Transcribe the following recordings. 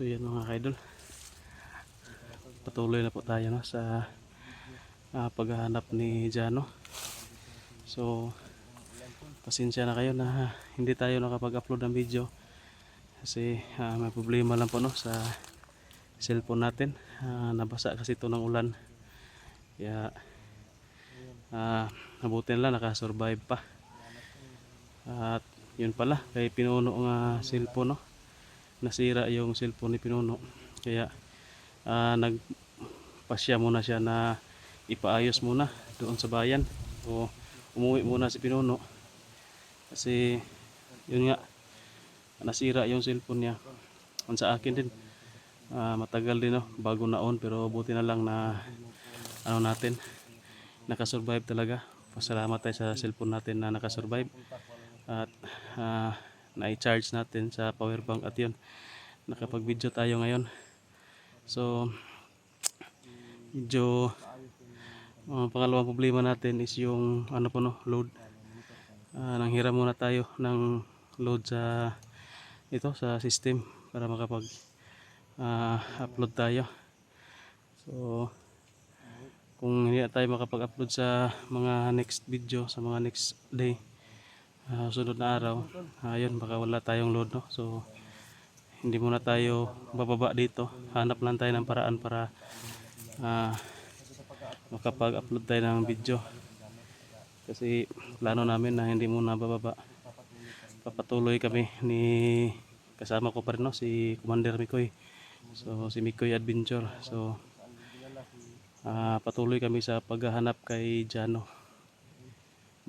So yan mga kaidol, patuloy na po tayo no, sa paghahanap ni Jano. So pasensya na kayo na hindi tayo nakapag-upload ng video kasi may problema lang po no, sa cellphone natin. Nabasa kasi ito ng ulan, kaya nabuti na lang nakasurvive pa. At yun pala, kay Pinuno nga cellphone no, nasira yung cellphone ni Pinuno, kaya nagpasya muna siya na ipaayos muna doon sa bayan. O umuwi muna si Pinuno kasi yun nga, nasira yung cellphone niya. Sa akin din matagal din no, bago naon, pero buti na lang na natin nakasurvive talaga. Pasalamat tayo sa cellphone natin na nakasurvive at na-charge natin sa power bank, at yun, nakapag video tayo ngayon. So medyo pangalawang problema natin is yung po no, load. Nanghiram muna tayo ng load sa ito, sa system, para makapag upload tayo. So kung hindi tayo makapag-upload sa mga next video, sa mga next day, sunod na araw, ayun, baka wala tayong load no. So hindi muna tayo bababa dito, hanap lang tayo ng paraan para makapag-upload tayo ng video, kasi plano namin na hindi muna bababa. Papatuloy kami ni kasama ko pa rin no, si Commander Mikoy. So si Mikoy Adventure. So patuloy kami sa paghahanap kay Jano.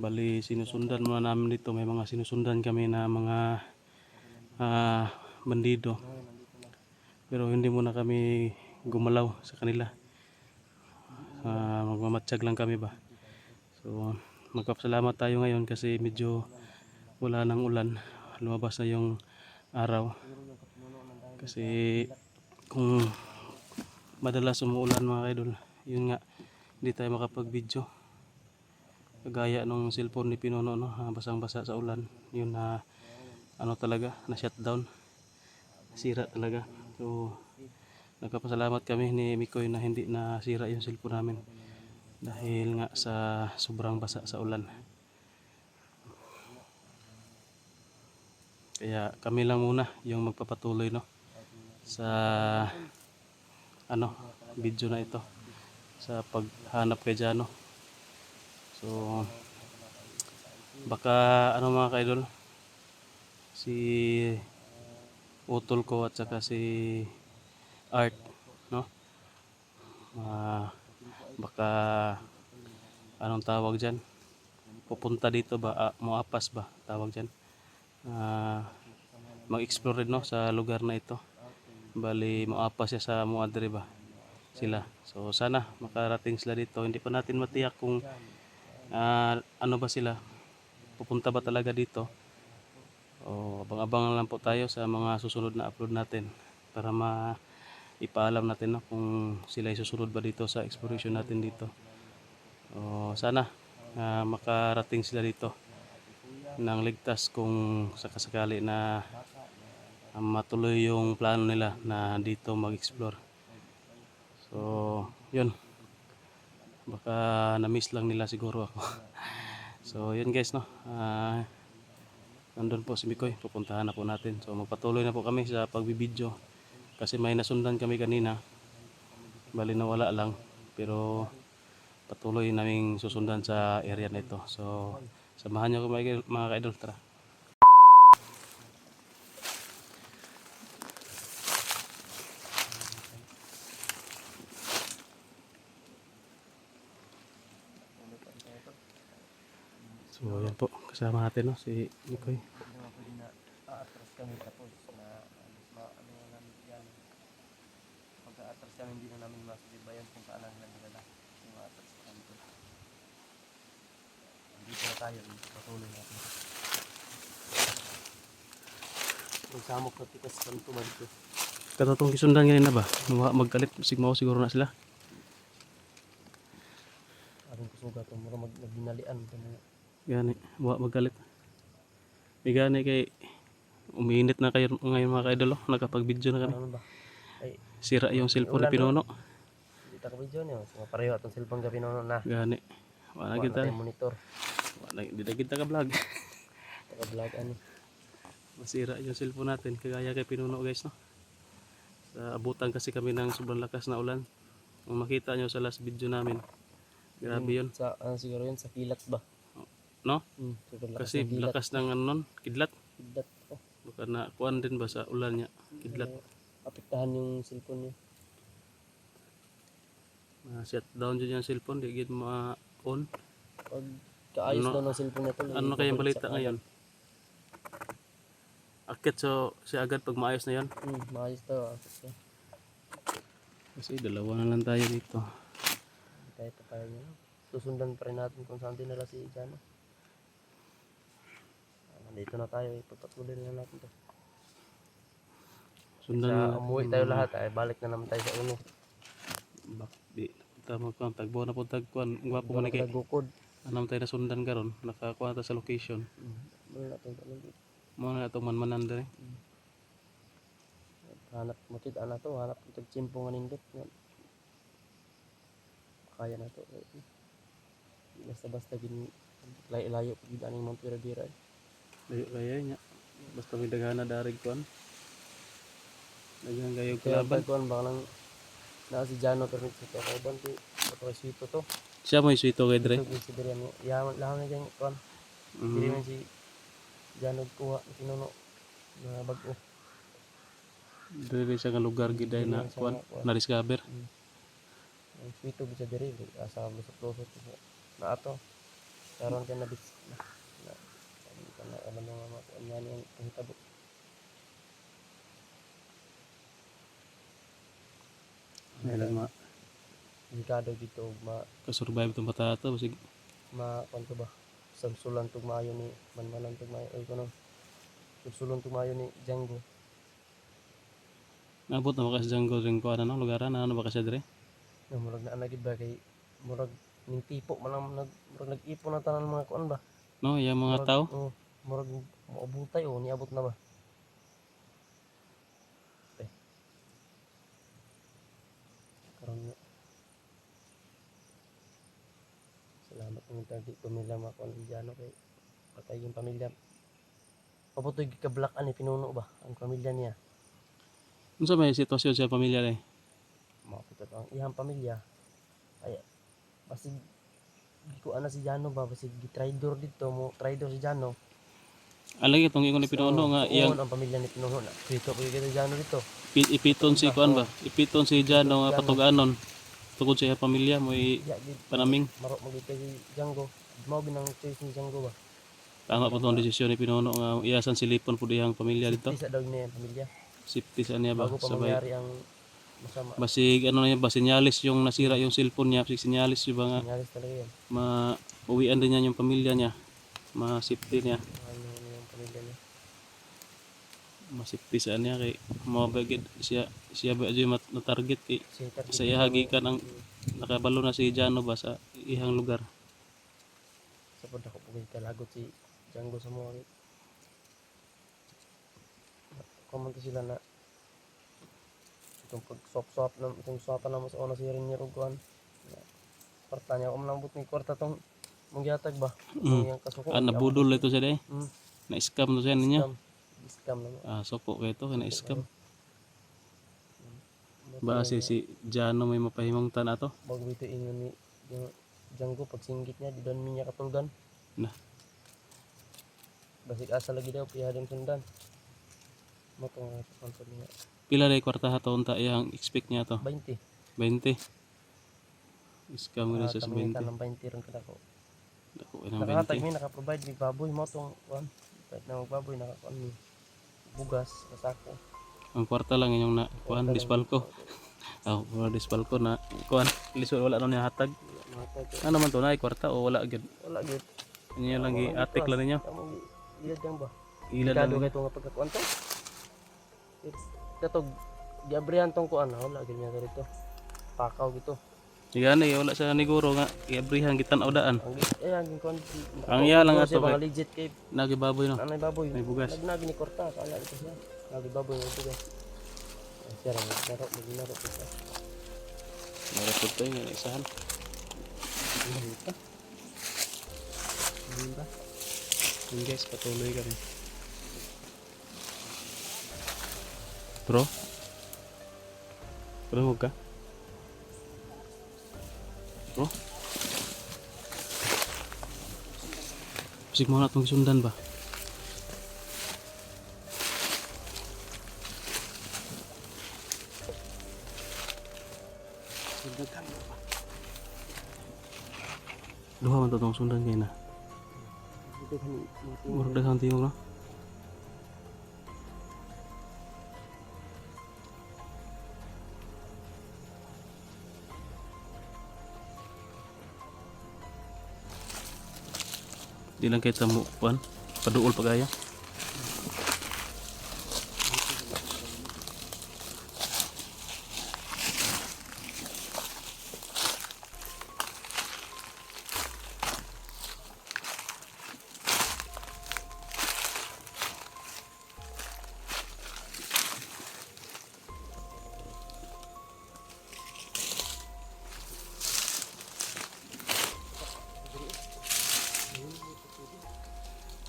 Bali sinusundan muna namin dito, may mga sinusundan kami na mga bandido, pero hindi muna kami gumalaw sa kanila. Magmamatsyag lang kami ba. So magpapasalamat tayo ngayon kasi medyo wala ng ulan, lumabas na yung araw. Kasi kung madalas umuulan mga idol, yun nga, hindi tayo makapag video. Kagaya nung cellphone ni Pinuno no, basang basa sa ulan, yun na talaga, na shutdown, sira talaga. So nagpapasalamat kami ni Mikoy na hindi nasira yung cellphone namin dahil nga sa sobrang basa sa ulan. Kaya kami lang muna yung magpapatuloy no, sa video na ito, sa paghanap kay Jano. So baka mga kaidol, si utol ko at saka si Art no, baka anong tawag dyan, pupunta dito ba, muapas ba tawag dyan, mag-explore rin no, sa lugar na ito. Bali muapas siya sa muadre ba sila. So sana makarating sila dito. Hindi pa natin matiyak kung ano ba sila, pupunta ba talaga dito. O abang-abang lang po tayo sa mga susunod na upload natin para ipaalam natin no, kung sila ay susunod ba dito sa exploration natin dito. O sana makarating sila dito ng ligtas kung sakasakali na matuloy yung plano nila na dito mag-explore. So yun, baka na-miss lang nila siguro ako. So yun guys no, nandun po si Mikoy, pupuntahan na po natin. So magpatuloy na po kami sa pagbibideo kasi may nasundan kami kanina, bali nawala lang, pero patuloy naming susundan sa area na ito. So samahan nyo ko mga ka-idol, tara. So yan po, kasama natin no, si Mikoy. Atras kami tapos na ano namin yan. Pagka-atras kami hindi na namin masubaybayan kung saan lang nila yung atras kami. Dito na tayo, patuloy natin. Magsamok na tikas kanto ba dito. Katatong kisundan ganyan na ba? Magkalit sigmaw siguro na sila. Aron kusuga to mura magginalian to. Gani, magkalit. May gani kay Umiinit na kayo ngayon mga ka-idol. Oh. Nakapag-video na kami. Ano ba? Ay, Sira yung cellphone ni ulan, no? Pinuno. Hindi ta ka video niyo. Mga pareho atong cellphone ka Pinuno na. Gani. Wala Wala kita. na tayong monitor. Di na kita ka vlog. Taka-vlog ani. Masira yung cellphone natin. Kagaya kay Pinuno guys. No? Sa abutan kasi kami ng sobrang lakas na ulan. Kung makita nyo sa last video namin. Grabe yun. Sa siguro yun sa kilat ba? No? Sobrang lakas Kasi ng kilat. lakas ng ano nun. Kidlat. Kilat. Oh, Baka na kuan din ba sa ulan niya. Kidlat. apektahan yung cellphone niya. Shut down dyan yung cellphone. Di gid ma-on. Pag kaayos Ano- daw ng cellphone niya to. Ano kayang balita ngayon? Akit so siya agad pag maayos na yan. Maayos daw. Kasi dalawa na lang tayo dito. Kahit pa kaya niya. Susundan pa rin natin kung saan dinala si Jano. Nandito na tayo. Ipapatuloy na natin to. Sundan Sa na. umuwi tayo lahat. Ay balik na naman tayo sa uno. Di. Tama ko. Tagbo na po tagkuan. Gwapo man kay. Nagukod. Anam tayo na sundan karon. Nakakuha ta sa location. Ano na itong tanong. Mo na itong manmanan dere. Hanap mo ito. Ano to? Hanap mo ito. Chimpong anindot. Kaya na to. Basta-basta gini. Layo-layo. Pagin aning mga pira-bira. Layo kaya niya. Basta may daghana darig kuan. Daghang kayo Kaya kalaban. pagkuhan baka lang na si Jano permit sa to. Kauban to. Ito kay Sweeto to. Siya mo iswito kay dre. Ito kay si Dirian. Yaman lang na dyan. Kuhan. Diri man si Jano kuha. Pinuno. Na bago. Dre sa nga lugar giday na kuan. Na discover. Ang Sweeto bisa diri. Asa lusot-lusot. Na ato. Karon ka na bis. Na alam mo mga kuhan yan yung pahitabo. May lang Delikado dito. kasurvive itong bata ito. Basig Kuhan ko ba? Samsulan tugmayo ni Manmanan tugmayo. Ay ko no. Samsulan tugmayo ni Django. naabot na makas dyan ko rin kuan ano lugaran. Ano ba kasi dre? Na murag na anagid ba kay murag ning tipo man lang murag nag-ipon na tanan mga kuan ba. No, yung mga tao. Murag moabutay o niabot na ba. Karon nga. Salamat ng tagi pamilya mga kuan Indiano kay patay yung pamilya. Pabutoy gikablak ani Pinuno ba ang pamilya niya. Unsa may sitwasyon sa pamilya ni? Makita ang iyang pamilya ay basig ko ana si Jano ba basig gitraidor dito mo traidor si Jano. Alagi itong ingon ni Pinuno nga iyang ang pamilya ni Pinuno na krito ko kita Jano dito. ipiton si kuan ba? Ipiton si Jano nga patuganon. Tungod sa iyang pamilya mo Ya gid panaming. marok magita si Django. Mao binang choice ni Django ba. Tama po itong desisyon ni Pinuno nga iasan silipon po diyang pamilya dito. Isa daw niya ang pamilya. Safety sa niya ba? Bago pa Sabay. mangyari ang masama. Basig ano na yan ba? Sinyalis yung nasira yung cellphone niya. Basig sinyalis yung nga Nangyari talaga yan. mauwian din niya yung pamilya niya. Ma-safety niya. Ano yung pamilya niya. Ma-safety sa niya kay mabagid siya ba dyan na-target kay Sintar sa iya hagikan ang nakabalo na si Jano ba sa ihang lugar. sa pod ako pugay kalagot si Django sa mo. Comment sila na itong pag-swap na itong swapan na mas ona si rin niya ruguan. Kwarta niya ako malambot ni kwarta tong mangyatag ba. Yung kasuko. Nabudol ito siya day. Na-scam to siya ninyo. Scam naman. Sopo kayo ito, na-scam. Ba si Jano may mapahimong tan ato? Bago ito ingon ni yung Django pag singgit niya di doon niya katulgan. Na. Basig asa lagi daw pihadong sundan. Mo tong sponsor niya. Pila day kwarta taon ta iyang expect niya to? 20. 20. Scam rin siya sa Kami 20. ka ng 20 ron kada ko. Dako ng Nakatag 20. mi naka-provide ni baboy mo tong kuan. Kahit na magbaboy naka-kuan ni bugas kasako. Ang kwarta lang inyong na kuan dispalko. Wala dispalko na kuan lisod wala na niya hatag. Ano man to na kwarta o wala gyud. Wala gid. Inyo lang gi atik lang ninyo. Ilad lang ba? Ila lang Kado ninyo. kay nga pagkakuan to. Katog giabrihan tong kuan wala gid niya dito. Pakaw gito. Yan eh, wala sa niguro nga iabrihan gitan-aw daan. Ang kon Ang iya lang ato mga kay legit kay nagibaboy no. nanay baboy. May bugas. Nagnagi ni korta kala ito siya. Nagi baboy mo ito guys. Ay siya lang maglaro ko siya. Mara pud to yung isahan. Dito. Dito. Yun guys, patuloy kami. Bro? Bro, ka? Bro? Bisik mo na itong sundan ba? Sundan ba? Duha man itong sundan kayo na. Murag daghang tingog na. Di lang kita mo kuan, paduol pagaya.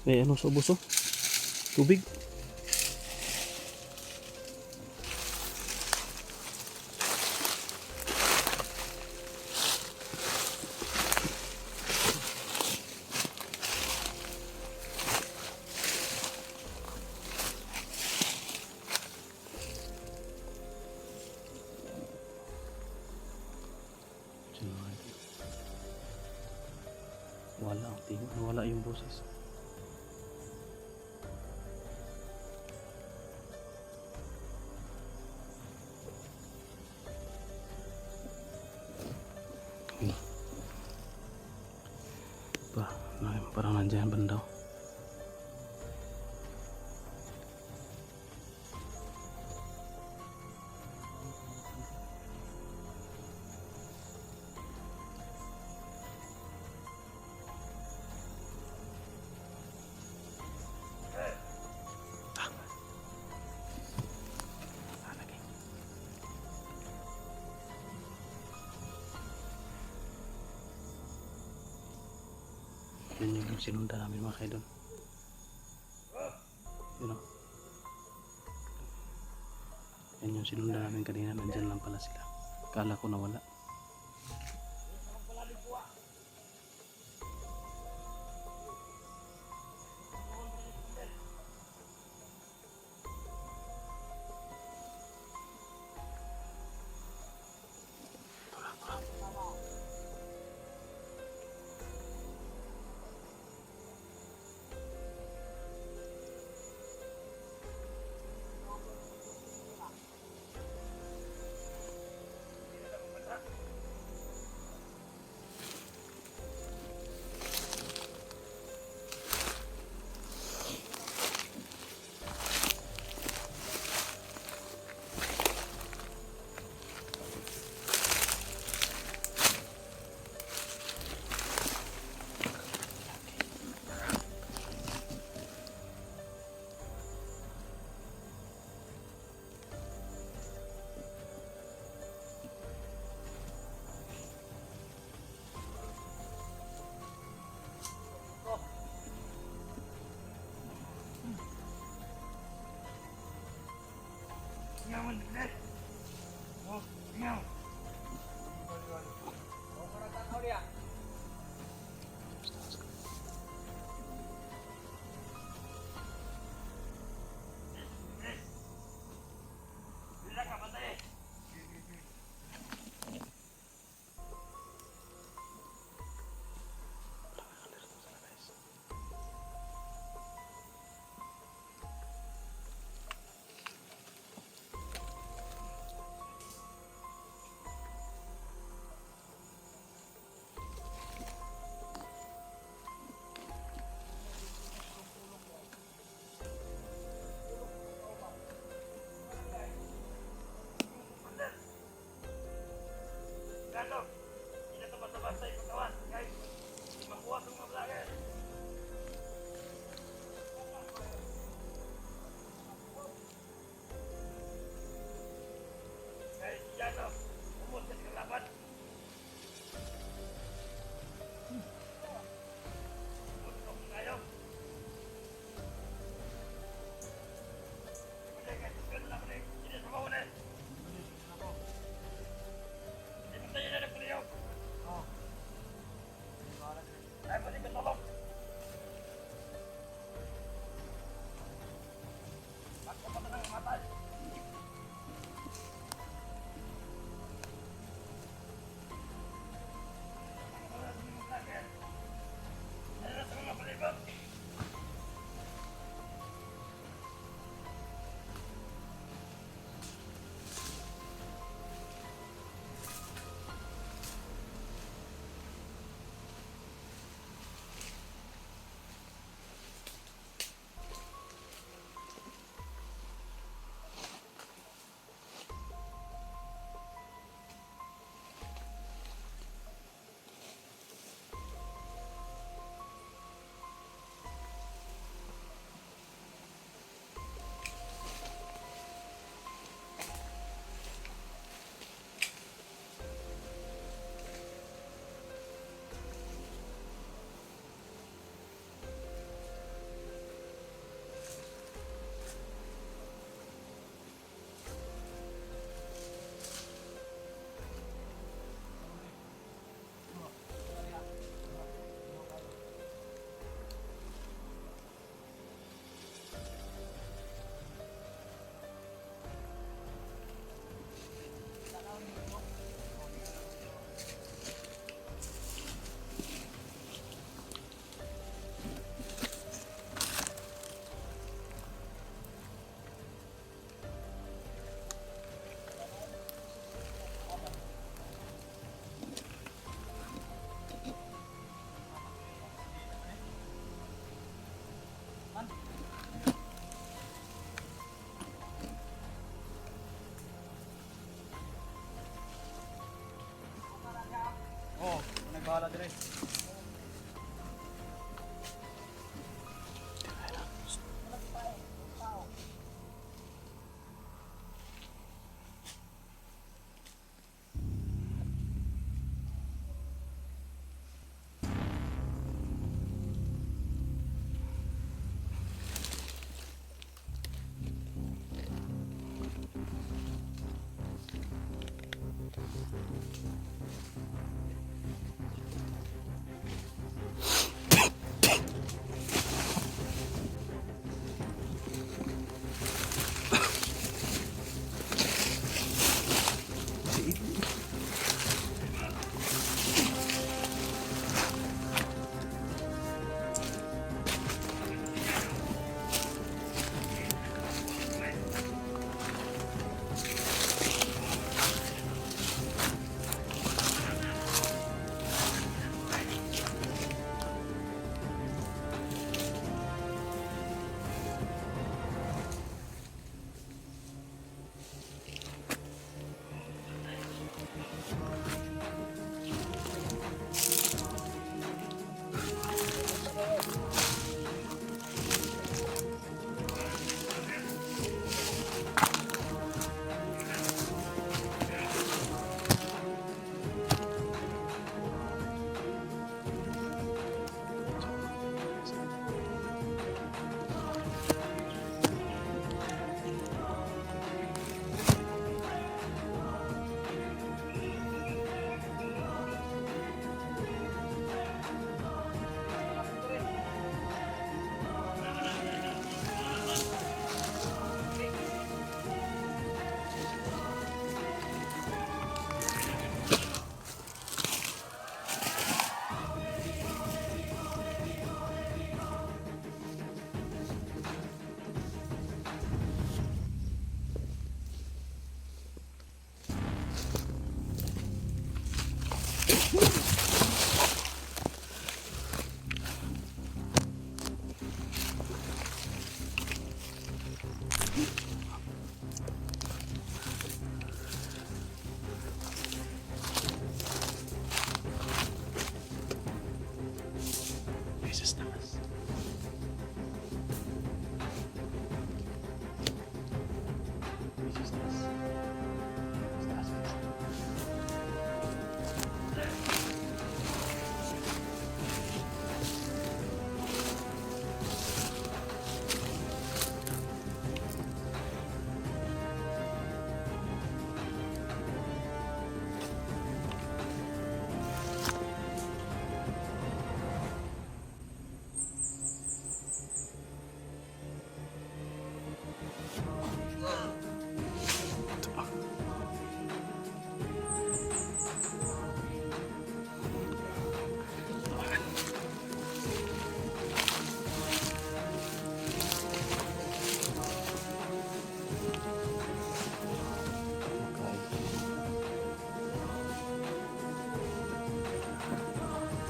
May ano sa buso? Tubig. Wala ang tingin, wala yung boses. Pa, parang nandiyan bandaw. Yun yung sinunda namin mga kaidol. Yun o. Yan yung sinunda namin kanina. Nandyan lang pala sila. Kala ko nawala.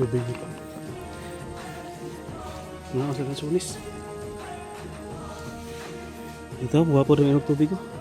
tubig dito. Nga, sa sunis. Ito, buha po rin yung tubig ko.